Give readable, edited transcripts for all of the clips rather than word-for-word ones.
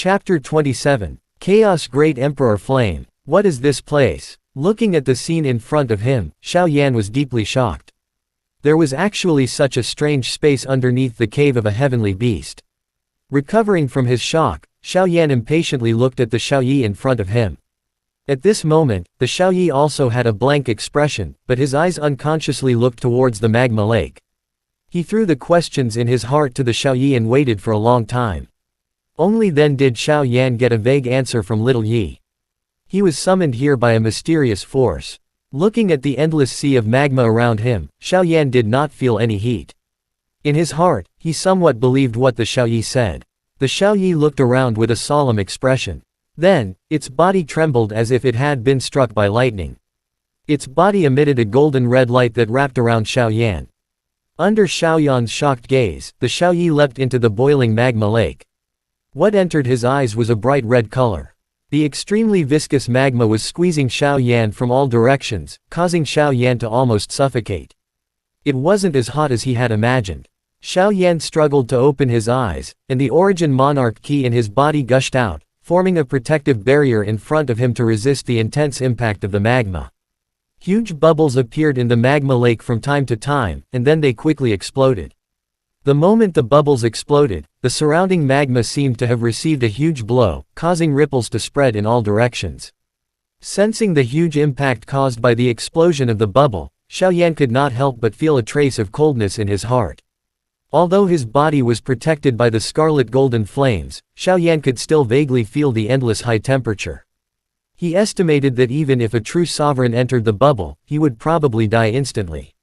Chapter 27. Chaos Great Emperor Flame. What is this place? Looking at the scene in front of him, Xiao Yan was deeply shocked. There was actually such a strange space underneath the cave of a heavenly beast. Recovering from his shock, Xiao Yan impatiently looked at the Xiaoyi in front of him. At this moment, the Xiaoyi also had a blank expression, but his eyes unconsciously looked towards the magma lake. He threw the questions in his heart to the Xiaoyi and waited for a long time. Only then did Xiao Yan get a vague answer from Little Yi. He was summoned here by a mysterious force. Looking at the endless sea of magma around him, Xiao Yan did not feel any heat. In his heart, he somewhat believed what the Xiaoyi said. The Xiaoyi looked around with a solemn expression. Then, its body trembled as if it had been struck by lightning. Its body emitted a golden red light that wrapped around Xiao Yan. Under Xiao Yan's shocked gaze, the Xiaoyi leapt into the boiling magma lake. What entered his eyes was a bright red color. The extremely viscous magma was squeezing Xiao Yan from all directions, causing Xiao Yan to almost suffocate. It wasn't as hot as he had imagined. Xiao Yan struggled to open his eyes, and the origin monarch ki in his body gushed out, forming a protective barrier in front of him to resist the intense impact of the magma. Huge bubbles appeared in the magma lake from time to time, and then they quickly exploded. The moment the bubbles exploded, the surrounding magma seemed to have received a huge blow, causing ripples to spread in all directions. Sensing the huge impact caused by the explosion of the bubble, Xiao Yan could not help but feel a trace of coldness in his heart. Although his body was protected by the scarlet golden flames, Xiao Yan could still vaguely feel the endless high temperature. He estimated that even if a true sovereign entered the bubble, he would probably die instantly.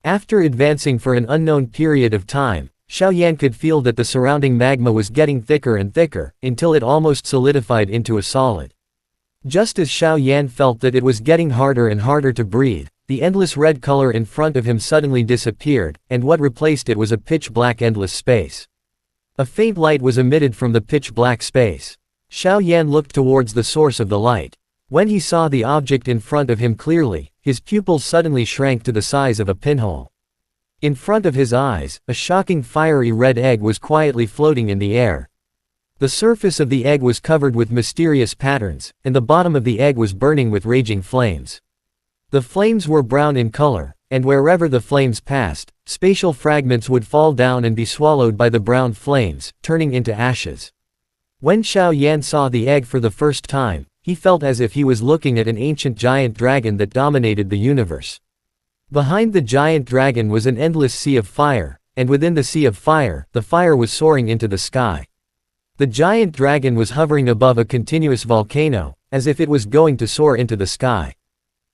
After advancing for an unknown period of time, Xiao Yan could feel that the surrounding magma was getting thicker and thicker, until it almost solidified into a solid. Just as Xiao Yan felt that it was getting harder and harder to breathe, the endless red color in front of him suddenly disappeared, and what replaced it was a pitch-black endless space. A faint light was emitted from the pitch-black space. Xiao Yan looked towards the source of the light. When he saw the object in front of him clearly, his pupils suddenly shrank to the size of a pinhole. In front of his eyes, a shocking fiery red egg was quietly floating in the air. The surface of the egg was covered with mysterious patterns, and the bottom of the egg was burning with raging flames. The flames were brown in color, and wherever the flames passed, spatial fragments would fall down and be swallowed by the brown flames, turning into ashes. When Xiao Yan saw the egg for the first time, he felt as if he was looking at an ancient giant dragon that dominated the universe. Behind the giant dragon was an endless sea of fire, and within the sea of fire, the fire was soaring into the sky. The giant dragon was hovering above a continuous volcano, as if it was going to soar into the sky.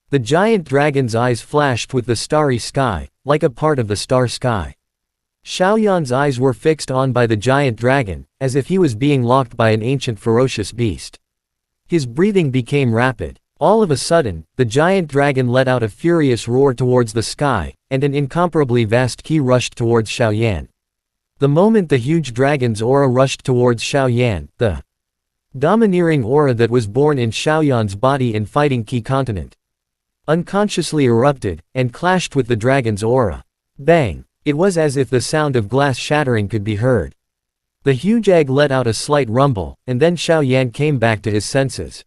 The giant dragon's eyes flashed with the starry sky, like a part of the star sky. Xiao Yan's eyes were fixed on by the giant dragon, as if he was being locked by an ancient ferocious beast. His breathing became rapid. All of a sudden, the giant dragon let out a furious roar towards the sky, and an incomparably vast ki rushed towards Xiao Yan. The moment the huge dragon's aura rushed towards Xiao Yan, the domineering aura that was born in Xiao Yan's body in fighting ki continent unconsciously erupted, and clashed with the dragon's aura. Bang! It was as if the sound of glass shattering could be heard. The huge egg let out a slight rumble, and then Xiao Yan came back to his senses.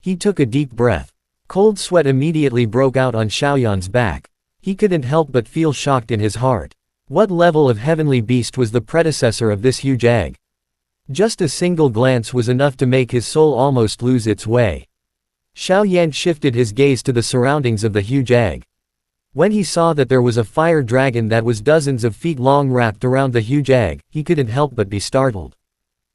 He took a deep breath. Cold sweat immediately broke out on Xiao Yan's back. He couldn't help but feel shocked in his heart. What level of heavenly beast was the predecessor of this huge egg? Just a single glance was enough to make his soul almost lose its way. Xiao Yan shifted his gaze to the surroundings of the huge egg. When he saw that there was a fire dragon that was dozens of feet long wrapped around the huge egg, he couldn't help but be startled.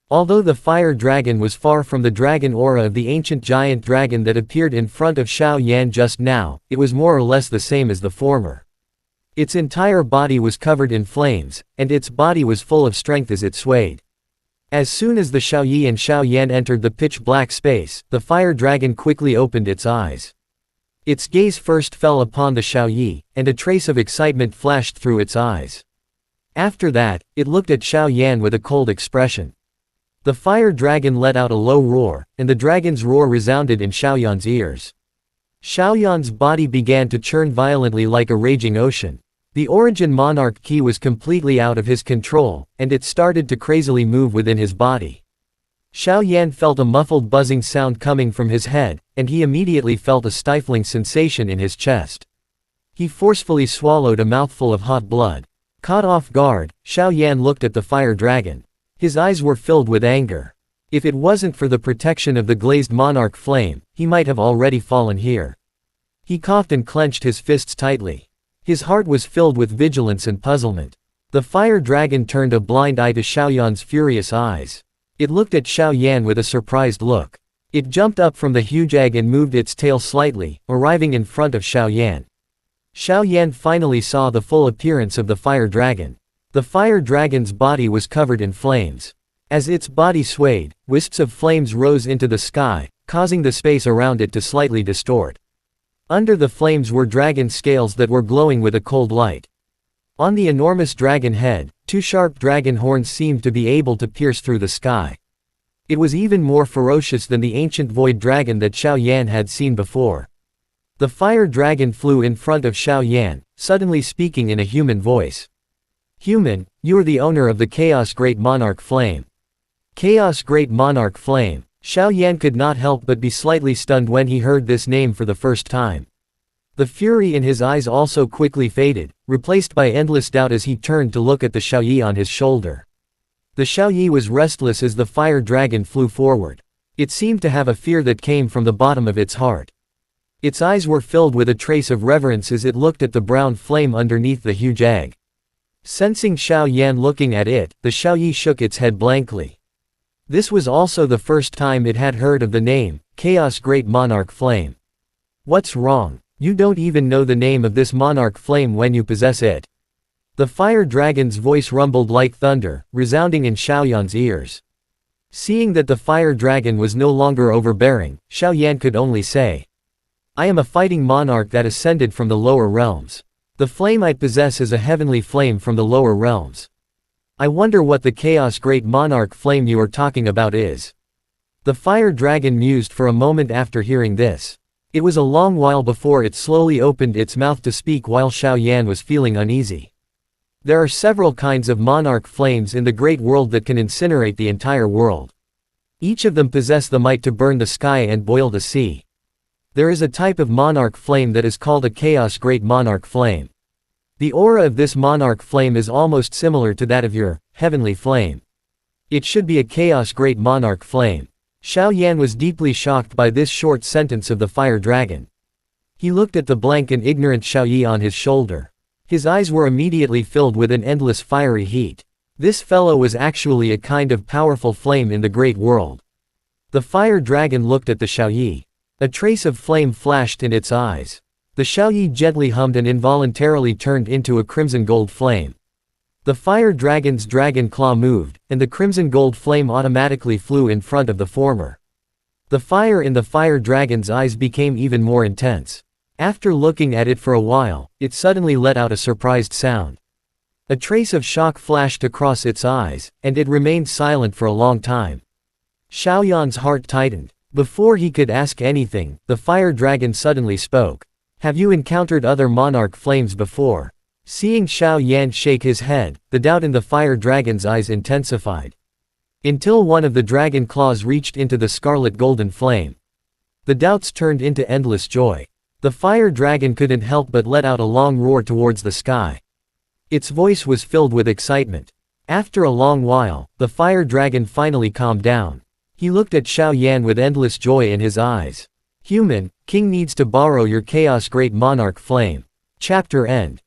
Although the fire dragon was far from the dragon aura of the ancient giant dragon that appeared in front of Xiao Yan just now, it was more or less the same as the former. Its entire body was covered in flames, and its body was full of strength as it swayed. As soon as the Xiaoyi and Xiao Yan entered the pitch-black space, the fire dragon quickly opened its eyes. Its gaze first fell upon the Xiaoyi, and a trace of excitement flashed through its eyes. After that, it looked at Xiao Yan with a cold expression. The fire dragon let out a low roar, and the dragon's roar resounded in Xiao Yan's ears. Xiao Yan's body began to churn violently like a raging ocean. The origin monarch ki was completely out of his control, and it started to crazily move within his body. Xiao Yan felt a muffled buzzing sound coming from his head, and he immediately felt a stifling sensation in his chest. He forcefully swallowed a mouthful of hot blood. Caught off guard, Xiao Yan looked at the fire dragon. His eyes were filled with anger. If it wasn't for the protection of the glazed monarch flame, he might have already fallen here. He coughed and clenched his fists tightly. His heart was filled with vigilance and puzzlement. The fire dragon turned a blind eye to Xiao Yan's furious eyes. It looked at Xiao Yan with a surprised look. It jumped up from the huge egg and moved its tail slightly, arriving in front of Xiao Yan. Xiao Yan finally saw the full appearance of the fire dragon. The fire dragon's body was covered in flames. As its body swayed, wisps of flames rose into the sky, causing the space around it to slightly distort. Under the flames were dragon scales that were glowing with a cold light. On the enormous dragon head, two sharp dragon horns seemed to be able to pierce through the sky. It was even more ferocious than the ancient void dragon that Xiao Yan had seen before. The fire dragon flew in front of Xiao Yan, suddenly speaking in a human voice. "Human, you are the owner of the Chaos Great Monarch Flame." Chaos Great Monarch Flame. Xiao Yan could not help but be slightly stunned when he heard this name for the first time. The fury in his eyes also quickly faded, replaced by endless doubt as he turned to look at the Xiaoyi on his shoulder. The Xiaoyi was restless as the fire dragon flew forward. It seemed to have a fear that came from the bottom of its heart. Its eyes were filled with a trace of reverence as it looked at the brown flame underneath the huge egg. Sensing Xiao Yan looking at it, the Xiaoyi shook its head blankly. This was also the first time it had heard of the name, Chaos Great Monarch Flame. "What's wrong? You don't even know the name of this monarch flame when you possess it." The fire dragon's voice rumbled like thunder, resounding in Xiao Yan's ears. Seeing that the fire dragon was no longer overbearing, Xiao Yan could only say, "I am a fighting monarch that ascended from the lower realms. The flame I possess is a heavenly flame from the lower realms. I wonder what the Chaos Great Monarch Flame you are talking about is." The fire dragon mused for a moment after hearing this. It was a long while before it slowly opened its mouth to speak while Xiao Yan was feeling uneasy. There are several kinds of monarch flames in the great world that can incinerate the entire world. Each of them possess the might to burn the sky and boil the sea. There is a type of monarch flame that is called a Chaos Great Monarch Flame. The aura of this monarch flame is almost similar to that of your heavenly flame. It should be a Chaos Great Monarch Flame. Xiao Yan was deeply shocked by this short sentence of the fire dragon. He looked at the blank and ignorant Xiaoyi on his shoulder. His eyes were immediately filled with an endless fiery heat. This fellow was actually a kind of powerful flame in the great world. The fire dragon looked at the Xiaoyi. A trace of flame flashed in its eyes. The Xiaoyi gently hummed and involuntarily turned into a crimson gold flame. The fire dragon's dragon claw moved, and the crimson gold flame automatically flew in front of the former. The fire in the fire dragon's eyes became even more intense. After looking at it for a while, it suddenly let out a surprised sound. A trace of shock flashed across its eyes, and it remained silent for a long time. Xiao Yan's heart tightened. Before he could ask anything, the fire dragon suddenly spoke. "Have you encountered other monarch flames before?" Seeing Xiao Yan shake his head, the doubt in the fire dragon's eyes intensified. Until one of the dragon claws reached into the scarlet golden flame. The doubts turned into endless joy. The fire dragon couldn't help but let out a long roar towards the sky. Its voice was filled with excitement. After a long while, the fire dragon finally calmed down. He looked at Xiao Yan with endless joy in his eyes. "Human, king needs to borrow your Chaos Great Monarch Flame." Chapter end.